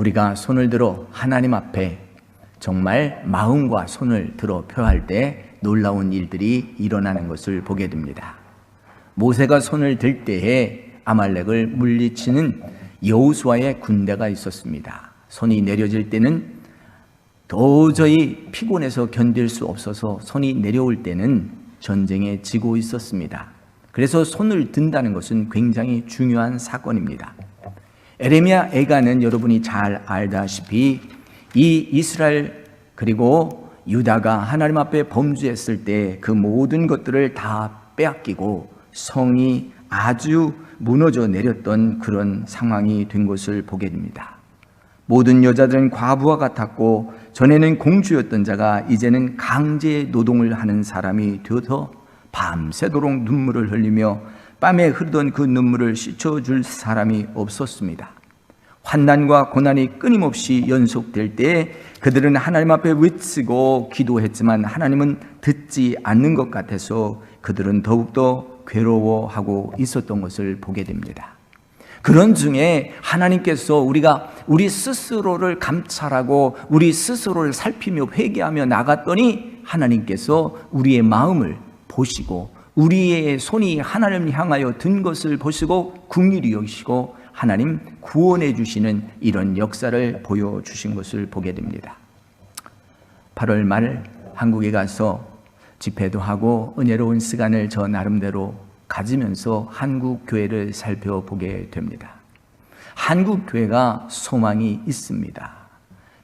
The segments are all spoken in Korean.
우리가 손을 들어 하나님 앞에 정말 마음과 손을 들어 표할 때 놀라운 일들이 일어나는 것을 보게 됩니다. 모세가 손을 들 때에 아말렉을 물리치는 여호수아의 군대가 있었습니다. 손이 내려질 때는 도저히 피곤해서 견딜 수 없어서 손이 내려올 때는 전쟁에 지고 있었습니다. 그래서 손을 든다는 것은 굉장히 중요한 사건입니다. 에레미야 애가는 여러분이 잘 알다시피 이 이스라엘 그리고 유다가 하나님 앞에 범죄했을 때 그 모든 것들을 다 빼앗기고 성이 아주 무너져 내렸던 그런 상황이 된 것을 보게 됩니다. 모든 여자들은 과부와 같았고 전에는 공주였던 자가 이제는 강제 노동을 하는 사람이 되어서 밤새도록 눈물을 흘리며 뺨에 흐르던 그 눈물을 씻어줄 사람이 없었습니다. 환난과 고난이 끊임없이 연속될 때 그들은 하나님 앞에 외치고 기도했지만 하나님은 듣지 않는 것 같아서 그들은 더욱더 괴로워하고 있었던 것을 보게 됩니다. 그런 중에 하나님께서 우리가 우리 스스로를 감찰하고 우리 스스로를 살피며 회개하며 나갔더니 하나님께서 우리의 마음을 보시고 우리의 손이 하나님을 향하여 든 것을 보시고 긍휼히 여기시고 하나님 구원해 주시는 이런 역사를 보여주신 것을 보게 됩니다. 8월 말 한국에 가서 집회도 하고 은혜로운 시간을 저 나름대로 가지면서 한국 교회를 살펴보게 됩니다. 한국 교회가 소망이 있습니다.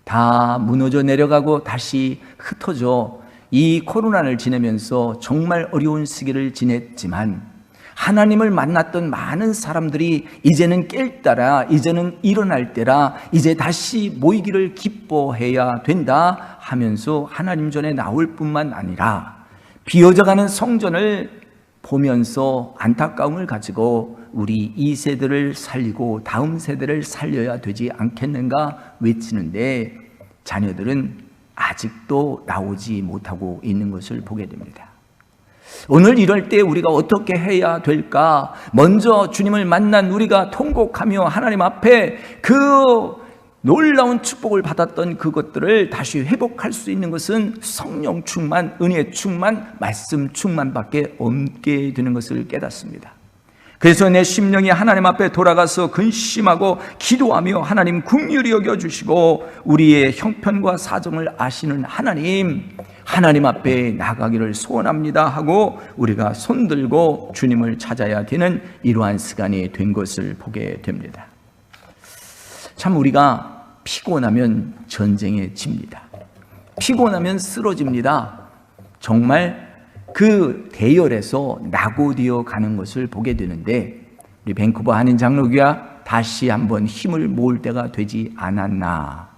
다 무너져 내려가고 다시 흩어져 이 코로나를 지내면서 정말 어려운 시기를 지냈지만 하나님을 만났던 많은 사람들이 이제는 깰 때라, 이제는 일어날 때라, 이제 다시 모이기를 기뻐해야 된다 하면서 하나님 전에 나올 뿐만 아니라 비어져가는 성전을 보면서 안타까움을 가지고 우리 이 세대를 살리고 다음 세대를 살려야 되지 않겠는가 외치는데 자녀들은 아직도 나오지 못하고 있는 것을 보게 됩니다. 오늘 이럴 때 우리가 어떻게 해야 될까? 먼저 주님을 만난 우리가 통곡하며 하나님 앞에 그 놀라운 축복을 받았던 그것들을 다시 회복할 수 있는 것은 성령 충만, 은혜 충만, 말씀 충만밖에 없게 되는 것을 깨닫습니다. 그래서 내 심령이 하나님 앞에 돌아가서 근심하고 기도하며 하나님 긍휼히 여겨주시고 우리의 형편과 사정을 아시는 하나님 앞에 나가기를 소원합니다 하고 우리가 손들고 주님을 찾아야 되는 이러한 시간이 된 것을 보게 됩니다. 참 우리가 피곤하면 전쟁에 집니다. 피곤하면 쓰러집니다. 정말 그 대열에서 낙오되어 가는 것을 보게 되는데 우리 밴쿠버 한인 장로교가 다시 한번 힘을 모을 때가 되지 않았나.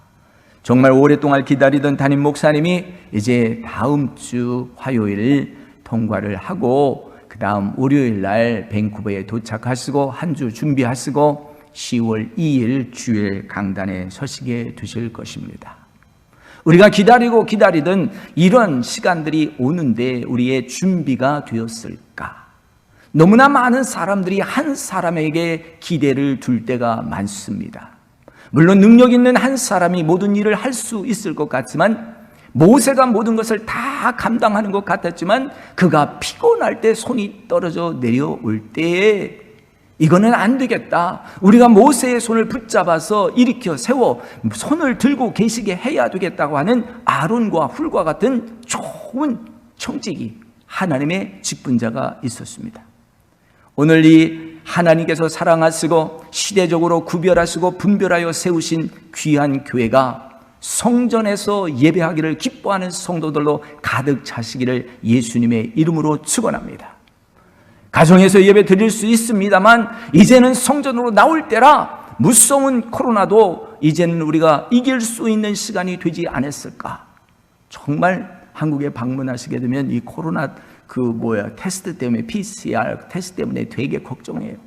정말 오랫동안 기다리던 담임 목사님이 이제 다음 주 화요일 통과를 하고 그 다음 월요일 날 밴쿠버에 도착하시고 한 주 준비하시고 10월 2일 주일 강단에 서시게 되실 것입니다. 우리가 기다리던 이런 시간들이 오는데 우리의 준비가 되었을까? 너무나 많은 사람들이 한 사람에게 기대를 둘 때가 많습니다. 물론 능력 있는 한 사람이 모든 일을 할 수 있을 것 같지만 모세가 모든 것을 다 감당하는 것 같았지만 그가 피곤할 때 손이 떨어져 내려올 때에 이거는 안 되겠다. 우리가 모세의 손을 붙잡아서 일으켜 세워 손을 들고 계시게 해야 되겠다고 하는 아론과 훌과 같은 좋은 청지기 하나님의 직분자가 있었습니다. 오늘 이 하나님께서 사랑하시고 시대적으로 구별하시고 분별하여 세우신 귀한 교회가 성전에서 예배하기를 기뻐하는 성도들로 가득 차시기를 예수님의 이름으로 축원합니다. 가정에서 예배 드릴 수 있습니다만 이제는 성전으로 나올 때라 무서운 코로나도 이제는 우리가 이길 수 있는 시간이 되지 않았을까? 정말 한국에 방문하시게 되면 이 코로나 테스트 때문에 PCR 테스트 때문에 되게 걱정해요.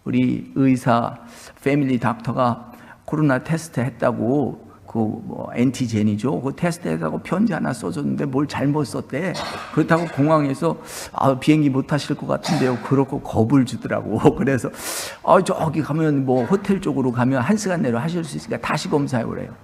우리 의사 패밀리 닥터가 코로나 테스트 했다고 뭐 엔티젠이죠. 그 테스트에다가 편지 하나 써줬는데 뭘 잘못 썼대. 그렇다고 공항에서 비행기 못 타실 것 같은데요. 그렇고 겁을 주더라고. 그래서 저기 가면 뭐 호텔 쪽으로 가면 1시간 내로 하실 수 있으니까 다시 검사해 오래요.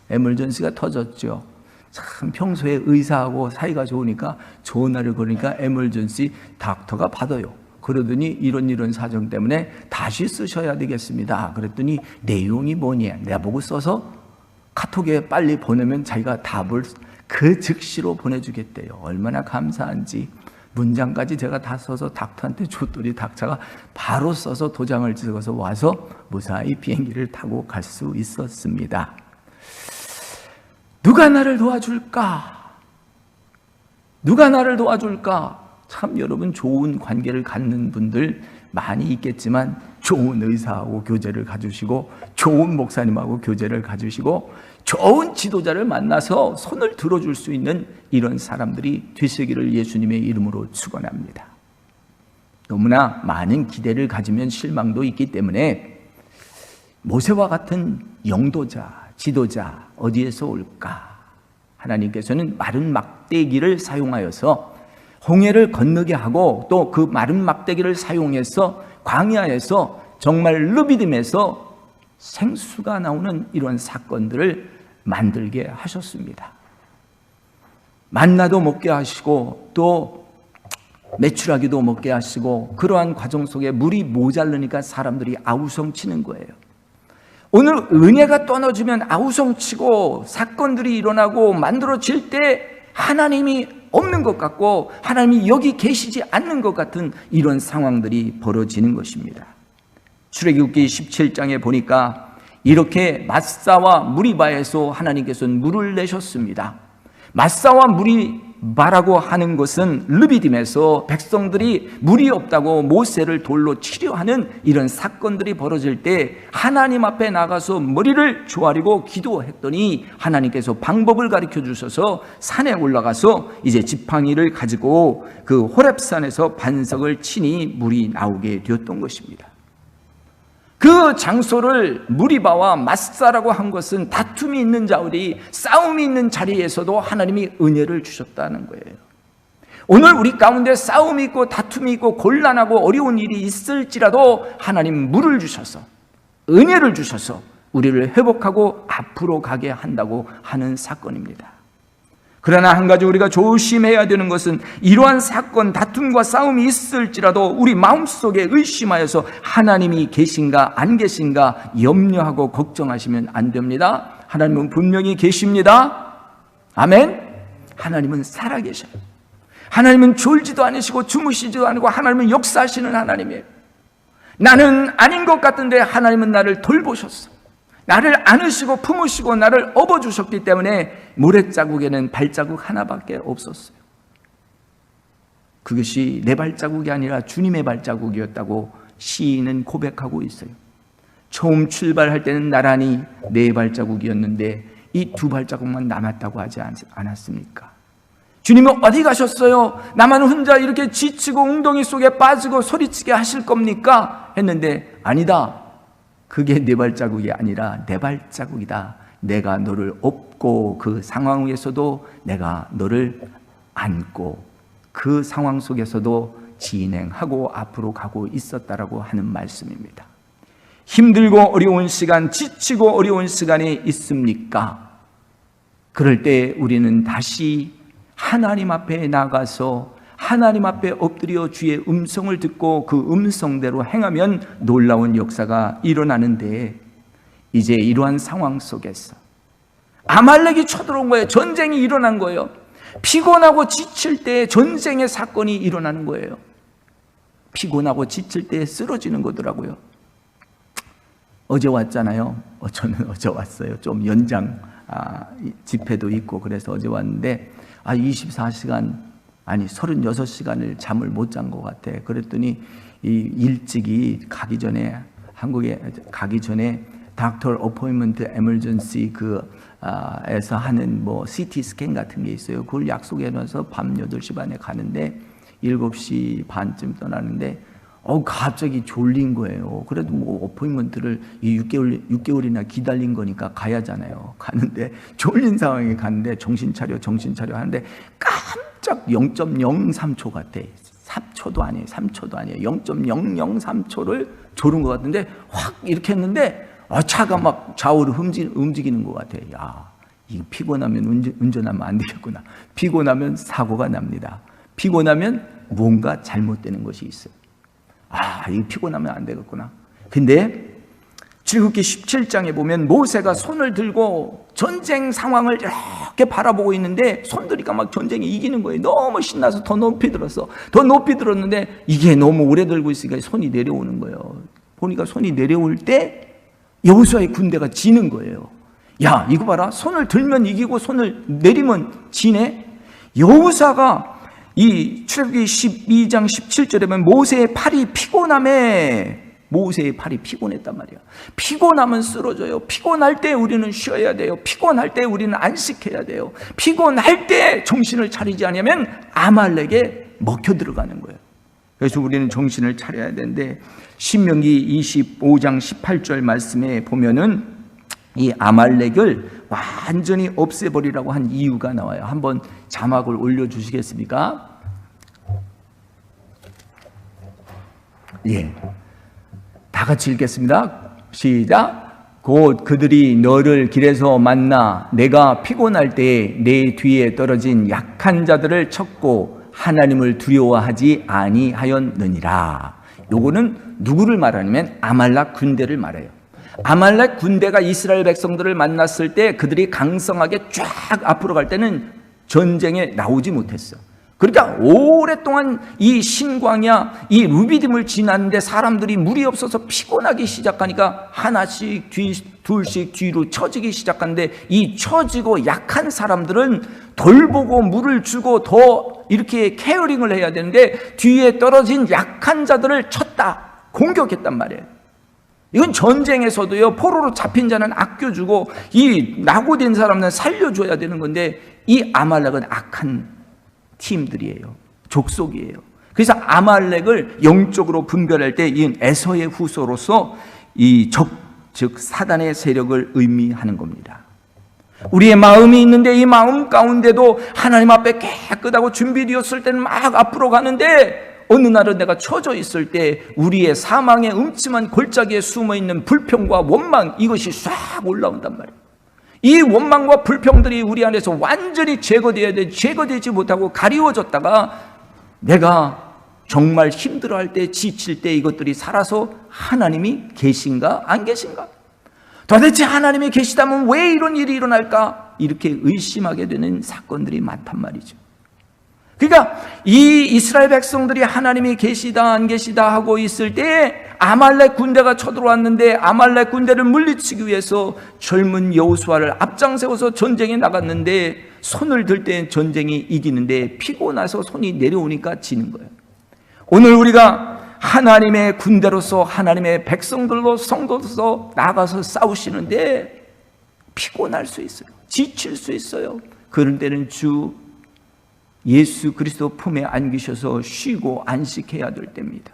에멀전시가 터졌죠. 참 평소에 의사하고 사이가 좋으니까 전화를 걸으니까 에멀전시 닥터가 받아요. 그러더니 이런 사정 때문에 다시 쓰셔야 되겠습니다. 그랬더니 내용이 뭐냐? 내가 보고 써서 카톡에 빨리 보내면 자기가 답을 그 즉시로 보내주겠대요. 얼마나 감사한지. 문장까지 제가 다 써서 닥터한테 줬더니 닥터가 바로 써서 도장을 찍어서 와서 무사히 비행기를 타고 갈 수 있었습니다. 누가 나를 도와줄까? 누가 나를 도와줄까? 참 여러분 좋은 관계를 갖는 분들 많이 있겠지만 좋은 의사하고 교제를 가지시고 좋은 목사님하고 교제를 가지시고 좋은 지도자를 만나서 손을 들어줄 수 있는 이런 사람들이 되시기를 예수님의 이름으로 축원합니다. 너무나 많은 기대를 가지면 실망도 있기 때문에 모세와 같은 영도자, 지도자 어디에서 올까? 하나님께서는 마른 막대기를 사용하여서 홍해를 건너게 하고 또 그 마른 막대기를 사용해서 광야에서 정말 르비딤에서 생수가 나오는 이런 사건들을 만들게 하셨습니다. 만나도 먹게 하시고 또 메추라기도 먹게 하시고 그러한 과정 속에 물이 모자르니까 사람들이 아우성치는 거예요. 오늘 은혜가 떨어지면 아우성치고 사건들이 일어나고 만들어질 때 하나님이 없는 것 같고 하나님이 여기 계시지 않는 것 같은 이런 상황들이 벌어지는 것입니다. 출애굽기 17장에 보니까 이렇게 마사와 무리바에서 하나님께서는 물을 내셨습니다. 마사와 무리바라고 하는 것은 르비딤에서 백성들이 물이 없다고 모세를 돌로 치려하는 이런 사건들이 벌어질 때 하나님 앞에 나가서 머리를 조아리고 기도했더니 하나님께서 방법을 가르쳐 주셔서 산에 올라가서 이제 지팡이를 가지고 그 호렙산에서 반석을 치니 물이 나오게 되었던 것입니다. 그 장소를 무리바와 마사라고 한 것은 다툼이 있는 자리, 싸움이 있는 자리에서도 하나님이 은혜를 주셨다는 거예요. 오늘 우리 가운데 싸움이 있고 다툼이 있고 곤란하고 어려운 일이 있을지라도 하나님 물을 주셔서 은혜를 주셔서 우리를 회복하고 앞으로 가게 한다고 하는 사건입니다. 그러나 한 가지 우리가 조심해야 되는 것은 이러한 사건, 다툼과 싸움이 있을지라도 우리 마음속에 의심하여서 하나님이 계신가 안 계신가 염려하고 걱정하시면 안 됩니다. 하나님은 분명히 계십니다. 아멘. 하나님은 살아계셔요. 하나님은 졸지도 않으시고 주무시지도 않고 하나님은 역사하시는 하나님이에요. 나는 아닌 것 같은데 하나님은 나를 돌보셨어. 나를 안으시고 품으시고 나를 업어주셨기 때문에 모래자국에는 발자국 하나밖에 없었어요. 그것이 내 발자국이 아니라 주님의 발자국이었다고 시인은 고백하고 있어요. 처음 출발할 때는 나란히 네 발자국이었는데 이 두 발자국만 남았다고 하지 않았습니까? 주님은 어디 가셨어요? 나만 혼자 이렇게 지치고 웅덩이 속에 빠지고 소리치게 하실 겁니까? 했는데 아니다. 그게 네 발자국이 아니라 내 발자국이다. 내가 너를 업고 그 상황 위에서도 내가 너를 안고 그 상황 속에서도 진행하고 앞으로 가고 있었다라고 하는 말씀입니다. 힘들고 어려운 시간, 지치고 어려운 시간이 있습니까? 그럴 때 우리는 다시 하나님 앞에 나가서 하나님 앞에 엎드려 주의 음성을 듣고 그 음성대로 행하면 놀라운 역사가 일어나는데 이제 이러한 상황 속에서 아말렉이 쳐들어온 거예요. 전쟁이 일어난 거예요. 피곤하고 지칠 때 전쟁의 사건이 일어나는 거예요. 피곤하고 지칠 때 쓰러지는 거더라고요. 어제 왔잖아요. 저는 어제 왔어요. 좀 연장 집회도 있고 그래서 어제 왔는데 24시간 아니 36시간을 잠을 못 잔 것 같아. 그랬더니 이 일찍이 가기 전에 한국에 가기 전에 닥터 어포인먼트 에머전시 에서 하는 뭐 CT 스캔 같은 게 있어요. 그걸 약속해 놔서 밤 8시 반에 가는데 7시 반쯤 떠나는데 갑자기 졸린 거예요. 그래도 뭐 어포인먼트를 6개월이나 기다린 거니까 가야잖아요. 가는데 졸린 상황에 갔는데 정신 차려 하는데 깜짝 0.03초 같아. 3초도 아니에요. 3초도 아니에요. 0.003초를 졸은 것 같은데 확 이렇게 했는데 차가 막 좌우로 움직이는 것 같아. 야, 이거 피곤하면 운전하면 안 되겠구나. 피곤하면 사고가 납니다. 피곤하면 뭔가 잘못되는 것이 있어요. 이거 피곤하면 안 되겠구나. 근데 출애굽기 17장에 보면 모세가 손을 들고 전쟁 상황을 이렇게 바라보고 있는데 손 들이니까 막 전쟁이 이기는 거예요. 너무 신나서 더 높이 들었는데 이게 너무 오래 들고 있으니까 손이 내려오는 거예요. 보니까 손이 내려올 때 여호수아의 군대가 지는 거예요. 야, 이거 봐라. 손을 들면 이기고 손을 내리면 지네. 여호수아가 이 출애굽기 12장 17절에 보면 모세의 팔이 피곤했단 말이야. 피곤하면 쓰러져요. 피곤할 때 우리는 쉬어야 돼요. 피곤할 때 우리는 안식해야 돼요. 피곤할 때 정신을 차리지 않으면 아말렉에 먹혀 들어가는 거예요. 그래서 우리는 정신을 차려야 되는데 신명기 25장 18절 말씀에 보면은 이 아말렉을 완전히 없애버리라고 한 이유가 나와요. 한번 자막을 올려주시겠습니까? 예, 다 같이 읽겠습니다. 시작. 곧 그들이 너를 길에서 만나 내가 피곤할 때에 내 뒤에 떨어진 약한 자들을 쳤고 하나님을 두려워하지 아니하였느니라. 요거는 누구를 말하냐면 아말렉 군대를 말해요. 아말렉 군대가 이스라엘 백성들을 만났을 때 그들이 강성하게 쫙 앞으로 갈 때는 전쟁에 나오지 못했어. 그러니까 오랫동안 이 신광야, 이 루비딤을 지났는데 사람들이 물이 없어서 피곤하기 시작하니까 하나씩 둘씩 뒤로 처지기 시작하는데 이 처지고 약한 사람들은 돌보고 물을 주고 더 이렇게 케어링을 해야 되는데 뒤에 떨어진 약한 자들을 쳤다, 공격했단 말이에요. 이건 전쟁에서도요, 포로로 잡힌 자는 아껴주고 이 낙오된 사람은 살려줘야 되는 건데 이 아말렉은 악한 팀들이에요. 족속이에요. 그래서 아말렉을 영적으로 분별할 때 이 에서의 후손으로서 이 즉 사단의 세력을 의미하는 겁니다. 우리의 마음이 있는데 이 마음 가운데도 하나님 앞에 깨끗하고 준비되었을 때는 막 앞으로 가는데 어느 날은 내가 처져 있을 때 우리의 사망의 음침한 골짜기에 숨어있는 불평과 원망, 이것이 싹 올라온단 말이에요. 이 원망과 불평들이 우리 안에서 완전히 제거되어야 돼. 제거되지 못하고 가리워졌다가 내가 정말 힘들어할 때, 지칠 때 이것들이 살아서 하나님이 계신가 안 계신가? 도대체 하나님이 계시다면 왜 이런 일이 일어날까? 이렇게 의심하게 되는 사건들이 많단 말이죠. 그러니까 이 이스라엘 백성들이 하나님이 계시다 안 계시다 하고 있을 때 아말렉 군대가 쳐들어왔는데 아말렉 군대를 물리치기 위해서 젊은 여호수아를 앞장세워서 전쟁에 나갔는데 손을 들 때 전쟁이 이기는데 피곤해서 손이 내려오니까 지는 거예요. 오늘 우리가 하나님의 군대로서 하나님의 백성들로 성도로서 나가서 싸우시는데 피곤할 수 있어요. 지칠 수 있어요. 그런 때는 주 예수 그리스도 품에 안기셔서 쉬고 안식해야 될 때입니다.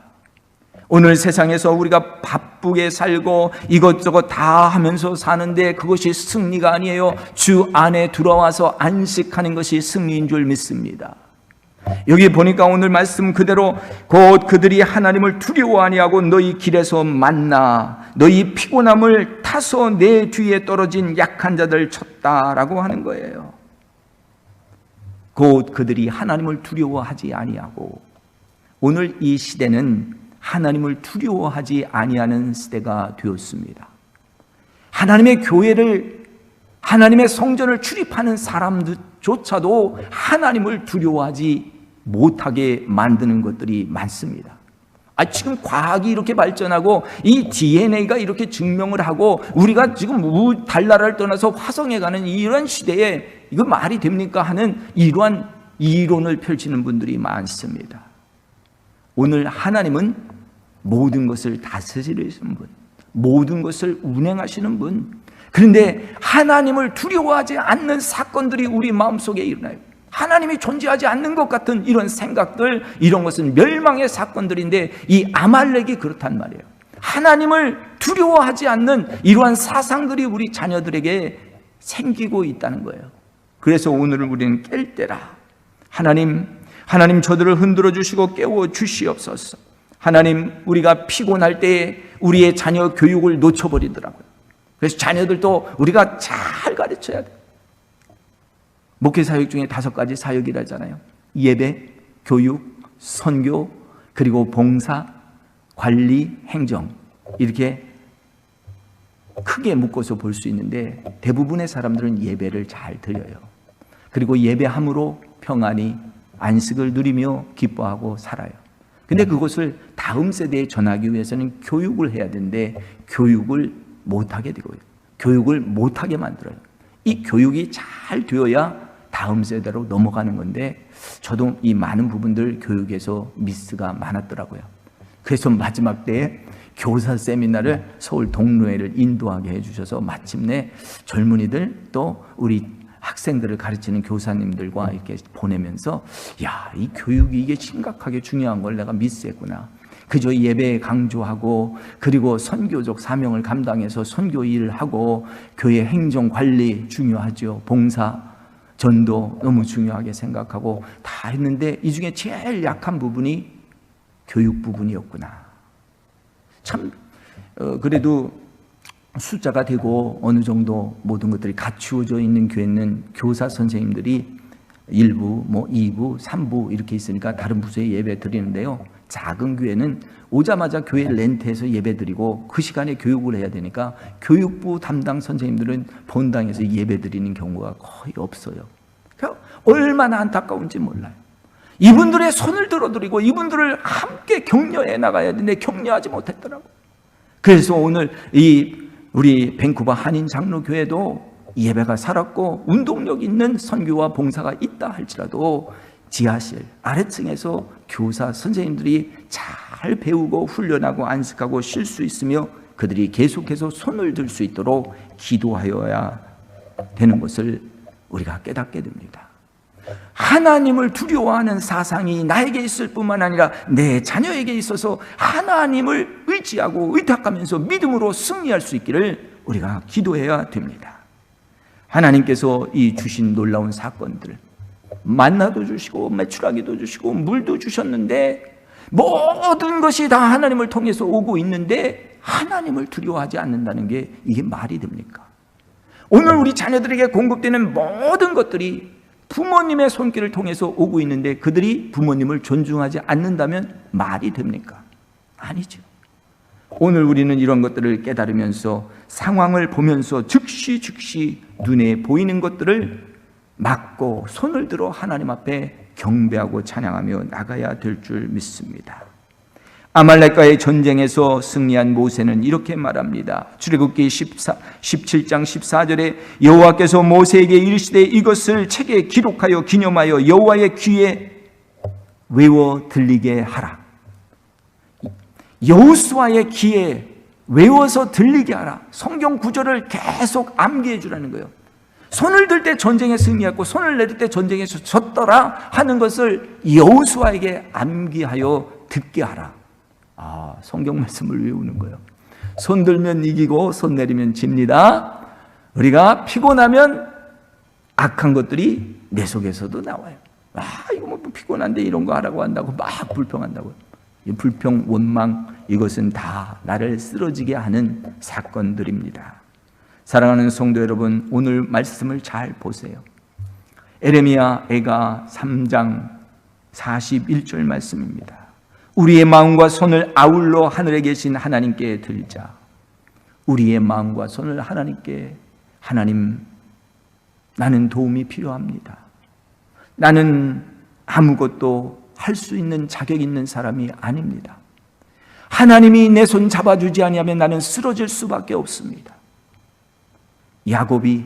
오늘 세상에서 우리가 바쁘게 살고 이것저것 다 하면서 사는데 그것이 승리가 아니에요. 주 안에 들어와서 안식하는 것이 승리인 줄 믿습니다. 여기 보니까 오늘 말씀 그대로 곧 그들이 하나님을 두려워 아니하고 너희 길에서 만나 너희 피곤함을 타서 내 뒤에 떨어진 약한 자들 쳤다라고 하는 거예요. 곧 그들이 하나님을 두려워하지 아니하고, 오늘 이 시대는 하나님을 두려워하지 아니하는 시대가 되었습니다. 하나님의 교회를, 하나님의 성전을 출입하는 사람들조차도 하나님을 두려워하지 못하게 만드는 것들이 많습니다. 지금 과학이 이렇게 발전하고 이 DNA가 이렇게 증명을 하고 우리가 지금 달나라를 떠나서 화성에 가는 이런 시대에 이거 말이 됩니까 하는 이러한 이론을 펼치는 분들이 많습니다. 오늘 하나님은 모든 것을 다스리시는 분, 모든 것을 운행하시는 분, 그런데 하나님을 두려워하지 않는 사건들이 우리 마음속에 일어나요. 하나님이 존재하지 않는 것 같은 이런 생각들, 이런 것은 멸망의 사건들인데 이 아말렉이 그렇단 말이에요. 하나님을 두려워하지 않는 이러한 사상들이 우리 자녀들에게 생기고 있다는 거예요. 그래서 오늘 우리는 깰 때라. 하나님 저들을 흔들어 주시고 깨워 주시옵소서. 하나님, 우리가 피곤할 때에 우리의 자녀 교육을 놓쳐버리더라고요. 그래서 자녀들도 우리가 잘 가르쳐야 돼요. 목회 사역 중에 5가지 사역이라잖아요. 예배, 교육, 선교, 그리고 봉사, 관리, 행정, 이렇게 크게 묶어서 볼 수 있는데 대부분의 사람들은 예배를 잘 드려요. 그리고 예배함으로 평안히 안식을 누리며 기뻐하고 살아요. 근데 그것을 다음 세대에 전하기 위해서는 교육을 해야 되는데 교육을 못하게 되고요. 교육을 못하게 만들어요. 이 교육이 잘 되어야 다음 세대로 넘어가는 건데 저도 이 많은 부분들 교육에서 미스가 많았더라고요. 그래서 마지막 때에 교사 세미나를 서울 동로회를 인도하게 해주셔서 마침내 젊은이들 또 우리 학생들을 가르치는 교사님들과 이렇게 보내면서 야, 이 교육이 이게 심각하게 중요한 걸 내가 미스했구나. 그저 예배에 강조하고 그리고 선교적 사명을 감당해서 선교 일을 하고 교회 행정 관리 중요하죠. 봉사, 전도 너무 중요하게 생각하고 다 했는데 이 중에 제일 약한 부분이 교육 부분이었구나. 참 그래도 숫자가 되고 어느 정도 모든 것들이 갖추어져 있는 교회는 교사 선생님들이 1부, 2부, 3부 이렇게 있으니까 다른 부서에 예배 드리는데요. 작은 교회는 오자마자 교회 렌트해서 예배 드리고 그 시간에 교육을 해야 되니까 교육부 담당 선생님들은 본당에서 예배 드리는 경우가 거의 없어요. 그러니까 얼마나 안타까운지 몰라요. 이분들의 손을 들어드리고 이분들을 함께 격려해 나가야 되는데 격려하지 못했더라고요. 그래서 오늘 우리 밴쿠버 한인 장로교회도 예배가 살았고 운동력 있는 선교와 봉사가 있다 할지라도 지하실 아래층에서 교사 선생님들이 잘 배우고 훈련하고 안식하고 쉴 수 있으며 그들이 계속해서 손을 들 수 있도록 기도하여야 되는 것을 우리가 깨닫게 됩니다. 하나님을 두려워하는 사상이 나에게 있을 뿐만 아니라 내 자녀에게 있어서 하나님을 의지하고 의탁하면서 믿음으로 승리할 수 있기를 우리가 기도해야 됩니다. 하나님께서 이 주신 놀라운 사건들, 만나도 주시고 메추라기도 주시고 물도 주셨는데 모든 것이 다 하나님을 통해서 오고 있는데 하나님을 두려워하지 않는다는 게 이게 말이 됩니까? 오늘 우리 자녀들에게 공급되는 모든 것들이 부모님의 손길을 통해서 오고 있는데 그들이 부모님을 존중하지 않는다면 말이 됩니까? 아니죠. 오늘 우리는 이런 것들을 깨달으면서 상황을 보면서 즉시 눈에 보이는 것들을 막고 손을 들어 하나님 앞에 경배하고 찬양하며 나가야 될 줄 믿습니다. 아말렉과의 전쟁에서 승리한 모세는 이렇게 말합니다. 출애굽기 17장 14절에 여호와께서 모세에게 이르시되 이것을 책에 기록하여 기념하여 여호와의 귀에 외워 들리게 하라. 여호수아의 귀에 외워서 들리게 하라. 성경 구절을 계속 암기해 주라는 거예요. 손을 들 때 전쟁에 승리했고 손을 내릴 때 전쟁에서 졌더라 하는 것을 여호수아에게 암기하여 듣게 하라. 성경 말씀을 외우는 거예요. 손 들면 이기고 손 내리면 집니다. 우리가 피곤하면 악한 것들이 내 속에서도 나와요. 이거 뭐 피곤한데 이런 거 하라고 한다고 막 불평한다고요. 이 불평, 원망, 이것은 다 나를 쓰러지게 하는 사건들입니다. 사랑하는 성도 여러분, 오늘 말씀을 잘 보세요. 에레미야 애가 3장 41절 말씀입니다. 우리의 마음과 손을 아울러 하늘에 계신 하나님께 들자. 우리의 마음과 손을 하나님께, 하나님, 나는 도움이 필요합니다. 나는 아무것도 할 수 있는 자격 있는 사람이 아닙니다. 하나님이 내 손 잡아주지 아니하면 나는 쓰러질 수밖에 없습니다. 야곱이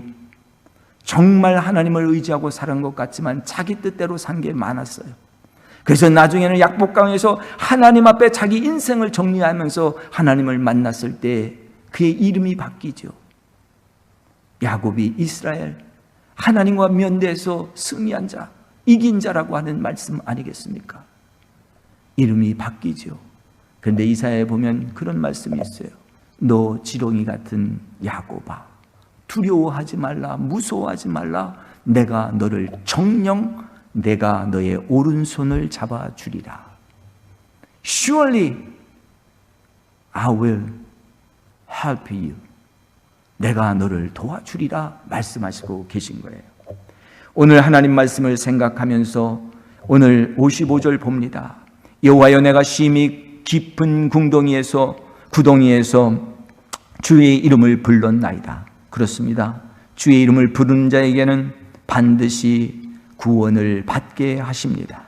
정말 하나님을 의지하고 살은 것 같지만 자기 뜻대로 산 게 많았어요. 그래서 나중에는 약복강에서 하나님 앞에 자기 인생을 정리하면서 하나님을 만났을 때 그의 이름이 바뀌죠. 야곱이 이스라엘, 하나님과 면대해서 승리한 자, 이긴 자라고 하는 말씀 아니겠습니까? 이름이 바뀌죠. 그런데 이사야에 보면 그런 말씀이 있어요. 너 지렁이 같은 야곱아, 두려워하지 말라, 무서워하지 말라. 내가 너를 정령 내가 너의 오른손을 잡아주리라. Surely I will help you. 내가 너를 도와주리라 말씀하시고 계신 거예요. 오늘 하나님 말씀을 생각하면서 오늘 55절 봅니다. 여호와여, 내가 심히 깊은 구덩이에서 주의 이름을 불렀나이다. 그렇습니다. 주의 이름을 부르는 자에게는 반드시 구원을 받게 하십니다.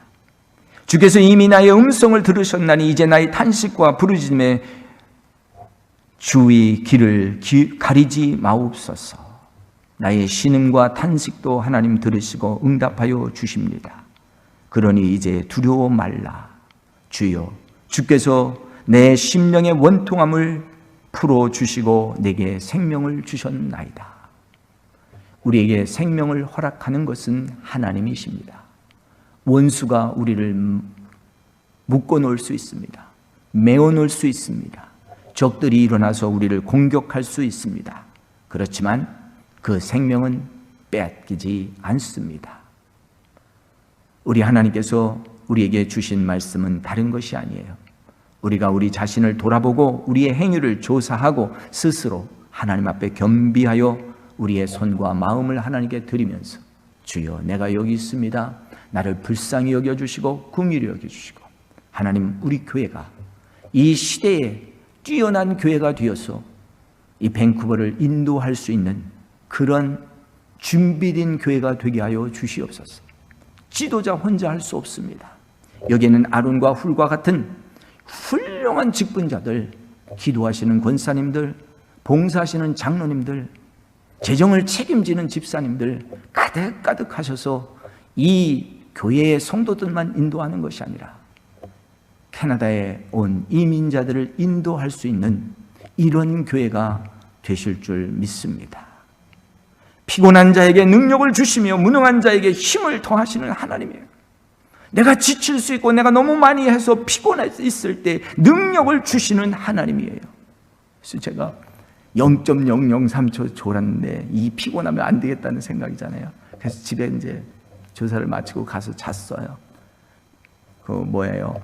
주께서 이미 나의 음성을 들으셨나니 이제 나의 탄식과 부르짖음에 주의 길을 가리지 마옵소서. 나의 신음과 탄식도 하나님 들으시고 응답하여 주십니다. 그러니 이제 두려워 말라. 주여, 주께서 내 심령의 원통함을 풀어주시고 내게 생명을 주셨나이다. 우리에게 생명을 허락하는 것은 하나님이십니다. 원수가 우리를 묶어놓을 수 있습니다. 메어놓을 수 있습니다. 적들이 일어나서 우리를 공격할 수 있습니다. 그렇지만 그 생명은 빼앗기지 않습니다. 우리 하나님께서 우리에게 주신 말씀은 다른 것이 아니에요. 우리가 우리 자신을 돌아보고 우리의 행위를 조사하고 스스로 하나님 앞에 겸비하여 우리의 손과 마음을 하나님께 드리면서 주여, 내가 여기 있습니다. 나를 불쌍히 여겨주시고 긍휼히 여겨주시고, 하나님, 우리 교회가 이 시대에 뛰어난 교회가 되어서 이 밴쿠버를 인도할 수 있는 그런 준비된 교회가 되게 하여 주시옵소서. 지도자 혼자 할 수 없습니다. 여기에는 아론과 훌과 같은 훌륭한 직분자들, 기도하시는 권사님들, 봉사하시는 장로님들, 재정을 책임지는 집사님들 가득가득 하셔서 이 교회의 성도들만 인도하는 것이 아니라 캐나다에 온 이민자들을 인도할 수 있는 이런 교회가 되실 줄 믿습니다. 피곤한 자에게 능력을 주시며 무능한 자에게 힘을 더하시는 하나님이에요. 내가 지칠 수 있고 내가 너무 많이 해서 피곤했을 때 능력을 주시는 하나님이에요. 그래서 제가 0.003초 졸았는데 이 피곤하면 안 되겠다는 생각이잖아요. 그래서 집에 이제 조사를 마치고 가서 잤어요. 뭐예요?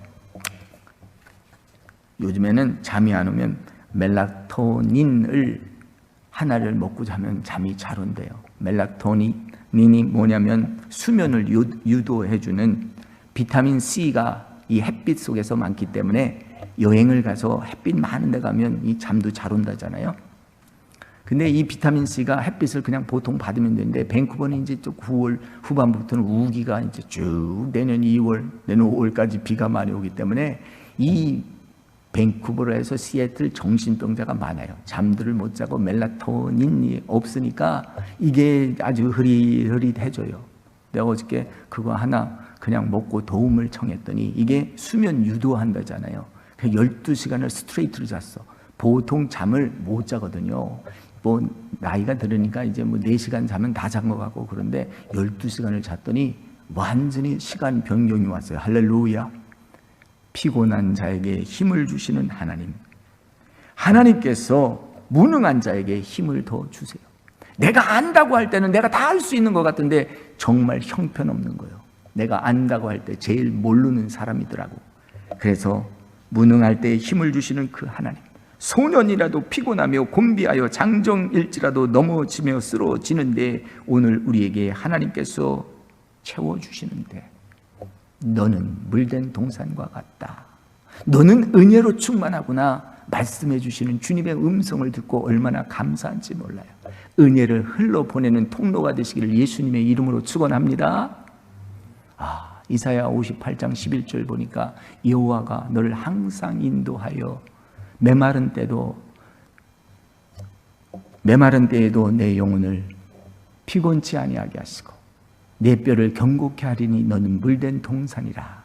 요즘에는 잠이 안 오면 멜라토닌을 하나를 먹고 자면 잠이 잘 온대요. 멜라토닌이 뭐냐면 수면을 유도해주는 비타민 C가 이 햇빛 속에서 많기 때문에 여행을 가서 햇빛 많은 데 가면 이 잠도 잘 온다잖아요. 근데 이 비타민 C가 햇빛을 그냥 보통 받으면 되는데 밴쿠버는 이제 또 9월 후반부터는 우기가 이제 쭉 내년 2월, 내년 5월까지 비가 많이 오기 때문에 이 밴쿠버에서 시애틀 정신병자가 많아요. 잠들을 못 자고 멜라토닌이 없으니까 이게 아주 흐릿흐릿해져요. 내가 어저께 그거 하나 그냥 먹고 도움을 청했더니 이게 수면 유도한다잖아요. 12시간을 스트레이트로 잤어. 보통 잠을 못 자거든요. 뭐 나이가 들으니까 이제 뭐 4시간 자면 다 잔 것 같고 그런데 12시간을 잤더니 완전히 시간 변경이 왔어요. 할렐루야. 피곤한 자에게 힘을 주시는 하나님. 하나님께서 무능한 자에게 힘을 더 주세요. 내가 안다고 할 때는 내가 다 할 수 있는 것 같은데 정말 형편없는 거예요. 내가 안다고 할 때 제일 모르는 사람이더라고. 그래서 무능할 때 힘을 주시는 그 하나님. 소년이라도 피곤하며 곤비하여 장정일지라도 넘어지며 쓰러지는데 오늘 우리에게 하나님께서 채워주시는데 너는 물된 동산과 같다. 너는 은혜로 충만하구나. 말씀해 주시는 주님의 음성을 듣고 얼마나 감사한지 몰라요. 은혜를 흘러보내는 통로가 되시기를 예수님의 이름으로 축원합니다. 이사야 58장 11절 보니까 여호와가 너를 항상 인도하여 메마른 때에도 내 영혼을 피곤치 아니하게 하시고 내 뼈를 견고케 하리니 너는 물된 동산이라.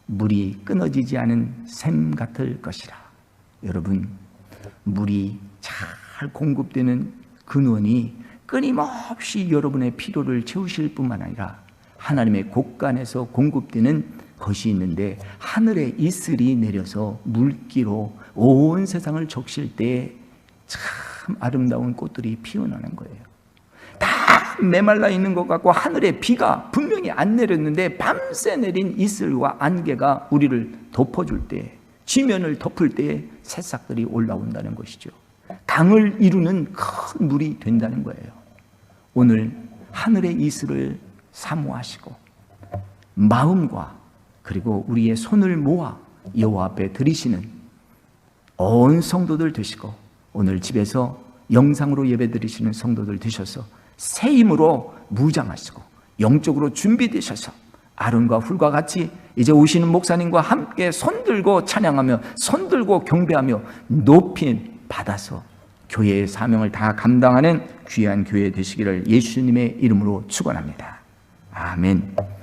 물이 끊어지지 않은 샘 같을 것이라. 여러분, 물이 잘 공급되는 근원이 끊임없이 여러분의 필요를 채우실 뿐만 아니라 하나님의 곳간에서 공급되는 것이 있는데, 하늘의 이슬이 내려서 물기로 온 세상을 적실 때 참 아름다운 꽃들이 피어나는 거예요. 다 메말라 있는 것 같고 하늘에 비가 분명히 안 내렸는데 밤새 내린 이슬과 안개가 우리를 덮어줄 때, 지면을 덮을 때 새싹들이 올라온다는 것이죠. 강을 이루는 큰 물이 된다는 거예요. 오늘 하늘의 이슬을 사모하시고 마음과 그리고 우리의 손을 모아 여호와 앞에 드리시는 온 성도들 되시고, 오늘 집에서 영상으로 예배 드리시는 성도들 되셔서 새 힘으로 무장하시고 영적으로 준비되셔서 아론과 훌과 같이 이제 오시는 목사님과 함께 손들고 찬양하며 손들고 경배하며 높임 받아서 교회의 사명을 다 감당하는 귀한 교회 되시기를 예수님의 이름으로 축원합니다. 아멘.